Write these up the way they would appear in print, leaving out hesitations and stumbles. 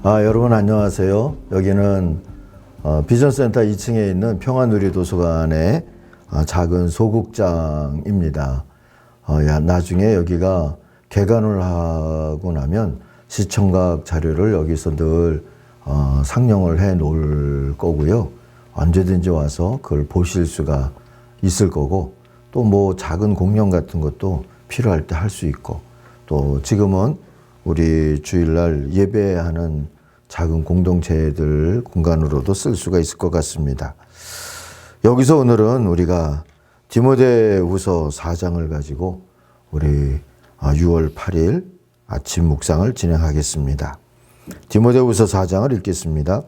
여러분 안녕하세요. 여기는 비전센터 2층에 있는 평화누리도서관의 작은 소극장입니다. 나중에 여기가 개관을 하고 나면 시청각 자료를 여기서 늘 상영을 해 놓을 거고요. 언제든지 와서 그걸 보실 수가 있을 거고, 또 뭐 작은 공연 같은 것도 필요할 때 할 수 있고, 또 지금은 우리 주일날 예배하는 작은 공동체들 공간으로도 쓸 수가 있을 것 같습니다. 여기서 오늘은 우리가 디모데후서 4장을 가지고 우리 6월 8일 아침 묵상을 진행하겠습니다. 디모데후서 4장을 읽겠습니다.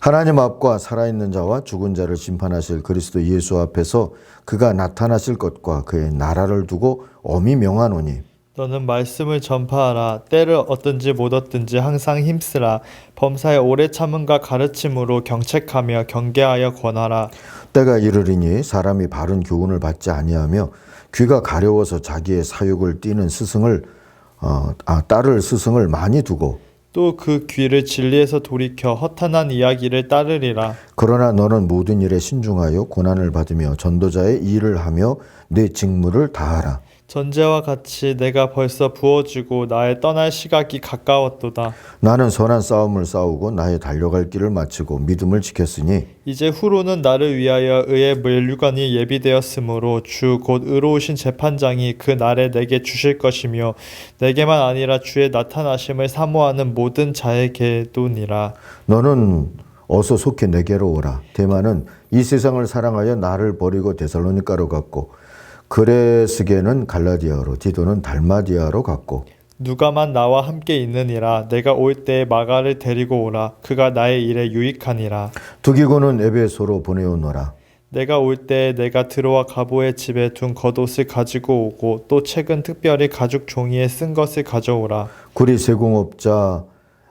하나님 앞과 살아있는 자와 죽은 자를 심판하실 그리스도 예수 앞에서 그가 나타나실 것과 그의 나라를 두고 엄히 명하노니 너는 말씀을 전파하라. 때를 얻든지 못 얻든지 항상 힘쓰라. 범사에 오래 참음과 가르침으로 경책하며 경계하여 권하라. 때가 이르리니 사람이 바른 교훈을 받지 아니하며 귀가 가려워서 자기의 사욕을 띠는 따를 스승을 많이 두고 또 그 귀를 진리에서 돌이켜 허탄한 이야기를 따르리라. 그러나 너는 모든 일에 신중하여 고난을 받으며 전도자의 일을 하며 내 직무를 다하라. 전제와 같이 내가 벌써 부어지고 나의 떠날 시각이 가까웠도다. 나는 선한 싸움을 싸우고 나의 달려갈 길을 마치고 믿음을 지켰으니 이제 후로는 나를 위하여 의의 면류관이 예비되었으므로 주 곧 의로우신 재판장이 그 날에 내게 주실 것이며 내게만 아니라 주의 나타나심을 사모하는 모든 자에게도니라. 너는 어서 속히 내게로 오라. 데마는 이 세상을 사랑하여 나를 버리고 데살로니가로 갔고 그레스게는 갈라디아로 디도는 달마디아로 갔고 누가만 나와 함께 있느니라. 내가 올 때에 마가를 데리고 오라. 그가 나의 일에 유익하니라. 두기고는 에베소로 보내오노라. 내가 올 때에 내가 들어와 가보의 집에 둔 겉옷을 가지고 오고 또 최근 특별히 가죽 종이에 쓴 것을 가져오라. 구리 세공업자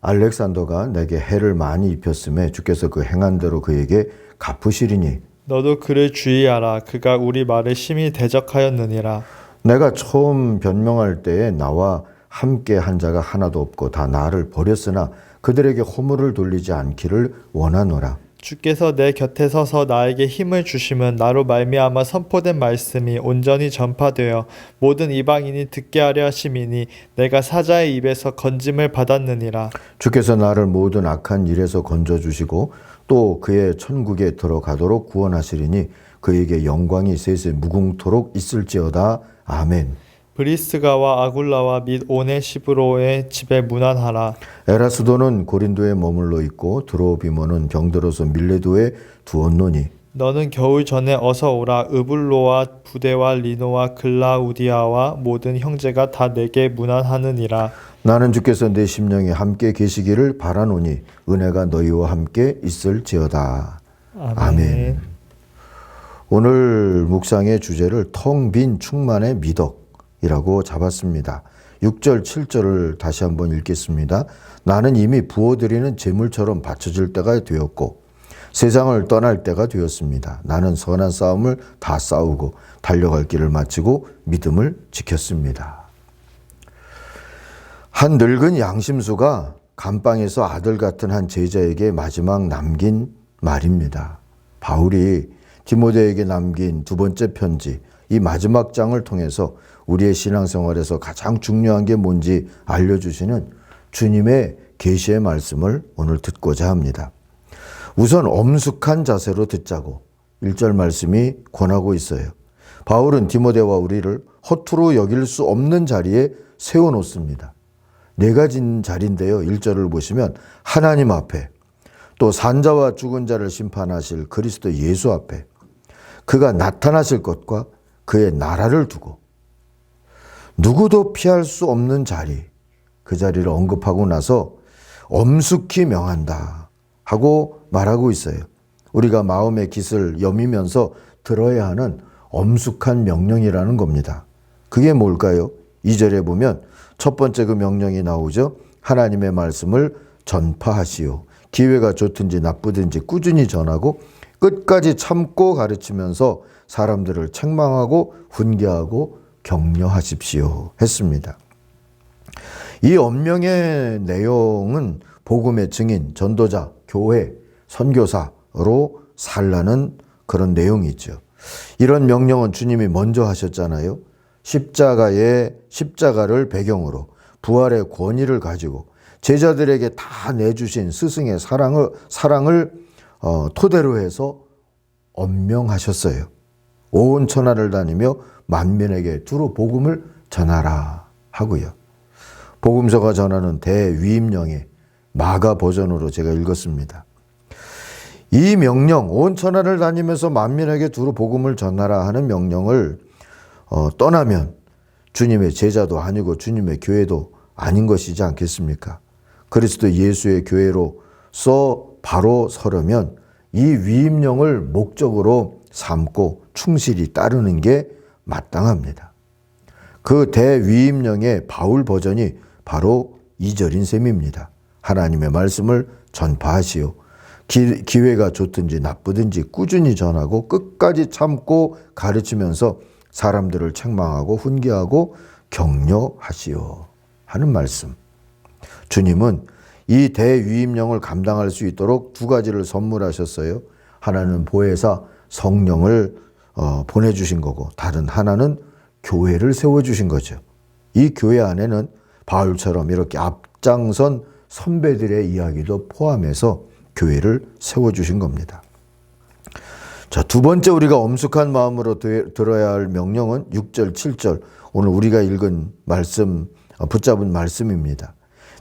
알렉산더가 내게 해를 많이 입혔음에 주께서 그 행한 대로 그에게 갚으시리니 너도 그를 주의하라. 그가 우리 말을 심히 대적하였느니라. 내가 처음 변명할 때에 나와 함께 한 자가 하나도 없고 다 나를 버렸으나 그들에게 허물을 돌리지 않기를 원하노라. 주께서 내 곁에 서서 나에게 힘을 주시면 나로 말미암아 선포된 말씀이 온전히 전파되어 모든 이방인이 듣게 하려 하심이니 내가 사자의 입에서 건짐을 받았느니라. 주께서 나를 모든 악한 일에서 건져주시고 또 그의 천국에 들어가도록 구원하시리니 그에게 영광이 세세 무궁토록 있을지어다. 아멘. 브리스가와 아굴라와 및 오네시브로의 집에 문안하라. 에라스도는 고린도에 머물러 있고 드로비모는 병들어서 밀레도에 두었노니 너는 겨울 전에 어서 오라. 으블로와 부데와 리노와 글라우디아와 모든 형제가 다 내게 문안하느니라. 나는 주께서 내 심령에 함께 계시기를 바라노니 은혜가 너희와 함께 있을지어다. 아멘. 오늘 묵상의 주제를 텅 빈 충만의 미덕이라고 잡았습니다. 6절 7절을 다시 한번 읽겠습니다. 나는 이미 부어드리는 제물처럼 바쳐질 때가 되었고 세상을 떠날 때가 되었습니다. 나는 선한 싸움을 다 싸우고 달려갈 길을 마치고 믿음을 지켰습니다. 한 늙은 양심수가 감방에서 아들 같은 한 제자에게 마지막 남긴 말입니다. 바울이 디모데에게 남긴 두 번째 편지, 이 마지막 장을 통해서 우리의 신앙생활에서 가장 중요한 게 뭔지 알려주시는 주님의 계시의 말씀을 오늘 듣고자 합니다. 우선 엄숙한 자세로 듣자고 1절 말씀이 권하고 있어요. 바울은 디모데와 우리를 허투루 여길 수 없는 자리에 세워놓습니다. 네 가지 자리인데요. 1절을 보시면 하나님 앞에, 또 산자와 죽은 자를 심판하실 그리스도 예수 앞에, 그가 나타나실 것과 그의 나라를 두고 누구도 피할 수 없는 자리, 그 자리를 언급하고 나서 엄숙히 명한다 하고 말하고 있어요. 우리가 마음의 깃을 여미면서 들어야 하는 엄숙한 명령이라는 겁니다. 그게 뭘까요? 2절에 보면 첫 번째 그 명령이 나오죠. 하나님의 말씀을 전파하시오. 기회가 좋든지 나쁘든지 꾸준히 전하고 끝까지 참고 가르치면서 사람들을 책망하고 훈계하고 격려하십시오 했습니다. 이 엄명의 내용은 복음의 증인, 전도자, 교회, 선교사로 살라는 그런 내용이 있죠. 이런 명령은 주님이 먼저 하셨잖아요. 십자가를 배경으로 부활의 권위를 가지고 제자들에게 다 내주신 스승의 사랑을 토대로 해서 엄명하셨어요. 온 천하를 다니며 만민에게 두루 복음을 전하라 하고요. 복음서가 전하는 대위임령의 마가 버전으로 제가 읽었습니다. 이 명령, 온 천하를 다니면서 만민에게 두루 복음을 전하라 하는 명령을 떠나면 주님의 제자도 아니고 주님의 교회도 아닌 것이지 않겠습니까? 그리스도 예수의 교회로서 바로 서려면 이 위임령을 목적으로 삼고 충실히 따르는 게 마땅합니다. 그 대위임령의 바울 버전이 바로 2절인 셈입니다. 하나님의 말씀을 전파하시오. 기회가 좋든지 나쁘든지 꾸준히 전하고 끝까지 참고 가르치면서 사람들을 책망하고 훈계하고 격려하시오 하는 말씀. 주님은 이 대위임령을 감당할 수 있도록 두 가지를 선물하셨어요. 하나는 보혜사 성령을 보내주신 거고 다른 하나는 교회를 세워주신 거죠. 이 교회 안에는 바울처럼 이렇게 앞장선 선배들의 이야기도 포함해서 교회를 세워주신 겁니다. 자, 두 번째 우리가 엄숙한 마음으로 들어야 할 명령은 6절, 7절 오늘 우리가 읽은 말씀, 붙잡은 말씀입니다.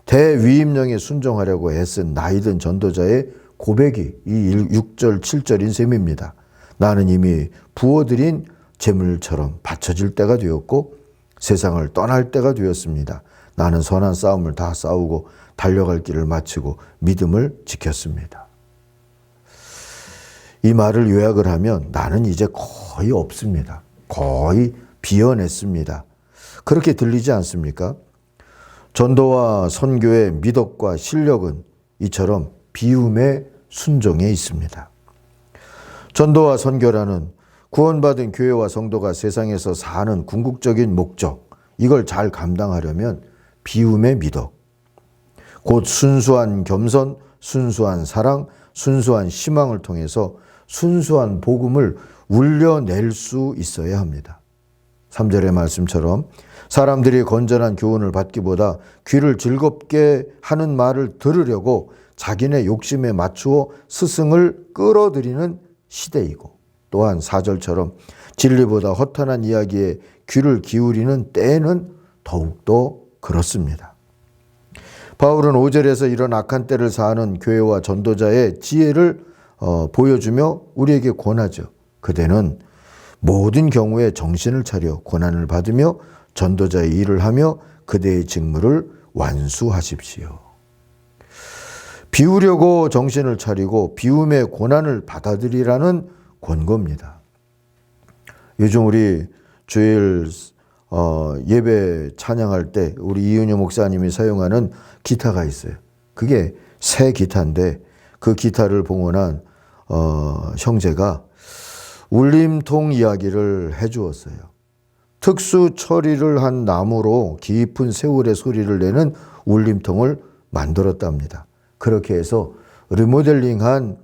대위임령에 순종하려고 애쓴 나이든 전도자의 고백이 이 6절, 7절인 셈입니다. 나는 이미 부어들인 제물처럼 바쳐질 때가 되었고 세상을 떠날 때가 되었습니다. 나는 선한 싸움을 다 싸우고 달려갈 길을 마치고 믿음을 지켰습니다. 이 말을 요약을 하면 나는 이제 거의 없습니다. 거의 비워냈습니다. 그렇게 들리지 않습니까? 전도와 선교의 미덕과 실력은 이처럼 비움의 순종에 있습니다. 전도와 선교라는 구원받은 교회와 성도가 세상에서 사는 궁극적인 목적, 이걸 잘 감당하려면 비움의 미덕, 곧 순수한 겸손, 순수한 사랑, 순수한 희망을 통해서 순수한 복음을 울려낼 수 있어야 합니다. 3절의 말씀처럼 사람들이 건전한 교훈을 받기보다 귀를 즐겁게 하는 말을 들으려고 자기네 욕심에 맞추어 스승을 끌어들이는 시대이고, 또한 4절처럼 진리보다 허탄한 이야기에 귀를 기울이는 때에는 더욱더 그렇습니다. 바울은 5절에서 이런 악한 때를 사는 교회와 전도자의 지혜를 보여주며 우리에게 권하죠. 그대는 모든 경우에 정신을 차려 고난을 받으며 전도자의 일을 하며 그대의 직무를 완수하십시오. 비우려고 정신을 차리고 비움의 고난을 받아들이라는 권고입니다. 요즘 우리 주일 예배 찬양할 때 우리 이은효 목사님이 사용하는 기타가 있어요. 그게 새 기타인데 그 기타를 봉헌한 형제가 울림통 이야기를 해주었어요. 특수 처리를 한 나무로 깊은 세월의 소리를 내는 울림통을 만들었답니다. 그렇게 해서 리모델링한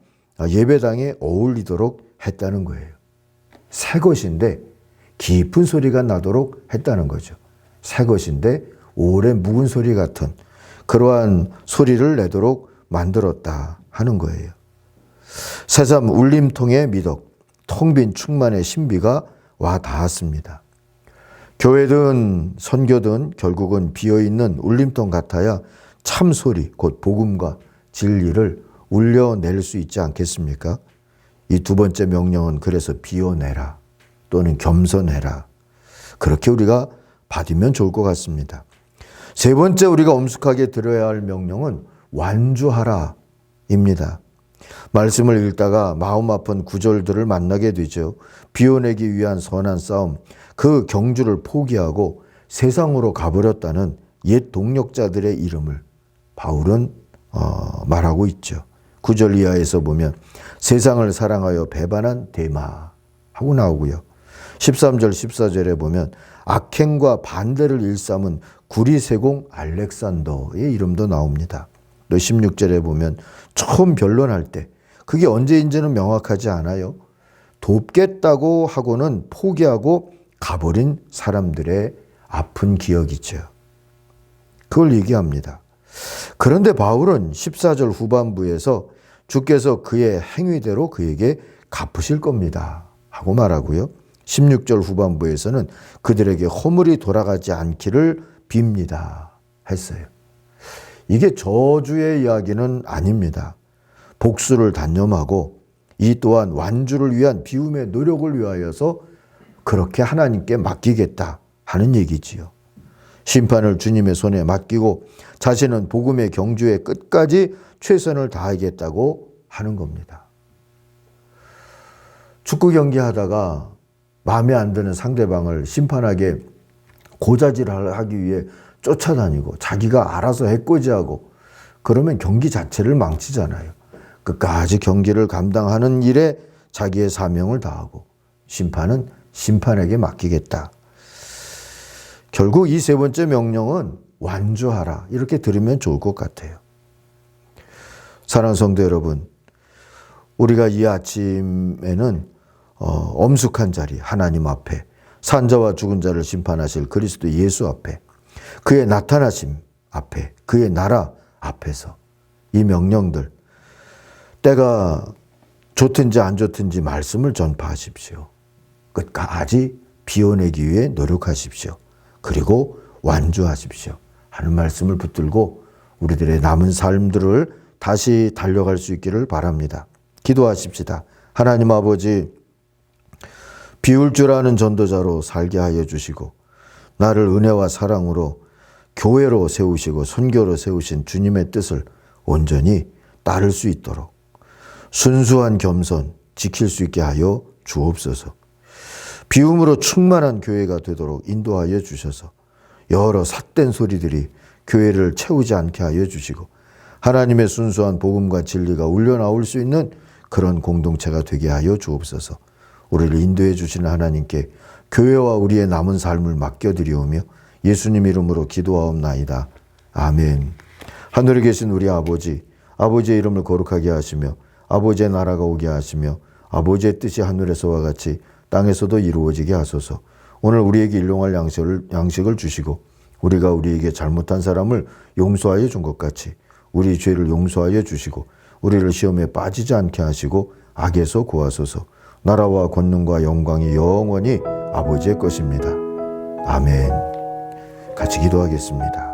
예배당에 어울리도록 했다는 거예요. 새 것인데 깊은 소리가 나도록 했다는 거죠. 새 것인데 오래 묵은 소리 같은 그러한 소리를 내도록 만들었다 하는 거예요. 새삼 울림통의 미덕, 텅 빈 충만의 신비가 와 닿았습니다. 교회든 선교든 결국은 비어있는 울림통 같아야 참소리, 곧 복음과 진리를 울려낼 수 있지 않겠습니까? 이 두 번째 명령은 그래서 비워내라 또는 겸손해라. 그렇게 우리가 받으면 좋을 것 같습니다. 세 번째 우리가 엄숙하게 들어야 할 명령은 완주하라 입니다. 말씀을 읽다가 마음 아픈 구절들을 만나게 되죠. 비워내기 위한 선한 싸움, 그 경주를 포기하고 세상으로 가버렸다는 옛 동력자들의 이름을 바울은 말하고 있죠. 9절 이하에서 보면 세상을 사랑하여 배반한 데마 하고 나오고요. 13절 14절에 보면 악행과 반대를 일삼은 구리세공 알렉산더의 이름도 나옵니다. 또 16절에 보면 처음 변론할 때 그게 언제인지는 명확하지 않아요. 돕겠다고 하고는 포기하고 가버린 사람들의 아픈 기억이죠. 그걸 얘기합니다. 그런데 바울은 14절 후반부에서 주께서 그의 행위대로 그에게 갚으실 겁니다 하고 말하고요. 16절 후반부에서는 그들에게 허물이 돌아가지 않기를 빕니다 했어요. 이게 저주의 이야기는 아닙니다. 복수를 단념하고 이 또한 완주를 위한 비움의 노력을 위하여서 그렇게 하나님께 맡기겠다 하는 얘기지요. 심판을 주님의 손에 맡기고 자신은 복음의 경주에 끝까지 최선을 다하겠다고 하는 겁니다. 축구 경기하다가 마음에 안 드는 상대방을 심판하게 고자질을 하기 위해 쫓아다니고 자기가 알아서 해코지하고 그러면 경기 자체를 망치잖아요. 끝까지 경기를 감당하는 일에 자기의 사명을 다하고 심판은 심판에게 맡기겠다. 결국 이 세 번째 명령은 완주하라 이렇게 들으면 좋을 것 같아요. 사랑하는 성도 여러분, 우리가 이 아침에는 엄숙한 자리 하나님 앞에 산자와 죽은 자를 심판하실 그리스도 예수 앞에 그의 나타나심 앞에 그의 나라 앞에서 이 명령들 때가 좋든지 안 좋든지 말씀을 전파하십시오. 끝까지 비워내기 위해 노력하십시오. 그리고 완주하십시오 하는 말씀을 붙들고 우리들의 남은 삶들을 다시 달려갈 수 있기를 바랍니다. 기도하십시다. 하나님 아버지, 비울 줄 아는 전도자로 살게 하여 주시고 나를 은혜와 사랑으로 교회로 세우시고 선교로 세우신 주님의 뜻을 온전히 따를 수 있도록 순수한 겸손 지킬 수 있게 하여 주옵소서. 비움으로 충만한 교회가 되도록 인도하여 주셔서 여러 삿된 소리들이 교회를 채우지 않게 하여 주시고 하나님의 순수한 복음과 진리가 울려나올 수 있는 그런 공동체가 되게 하여 주옵소서. 우리를 인도해 주시는 하나님께 교회와 우리의 남은 삶을 맡겨드리오며 예수님 이름으로 기도하옵나이다. 아멘. 하늘에 계신 우리 아버지, 아버지의 이름을 거룩하게 하시며 아버지의 나라가 오게 하시며 아버지의 뜻이 하늘에서와 같이 땅에서도 이루어지게 하소서. 오늘 우리에게 일용할 양식을 주시고 우리가 우리에게 잘못한 사람을 용서하여 준 것 같이 우리 죄를 용서하여 주시고 우리를 시험에 빠지지 않게 하시고 악에서 구하소서. 나라와 권능과 영광이 영원히 아버지의 것입니다. 아멘. 같이 기도하겠습니다.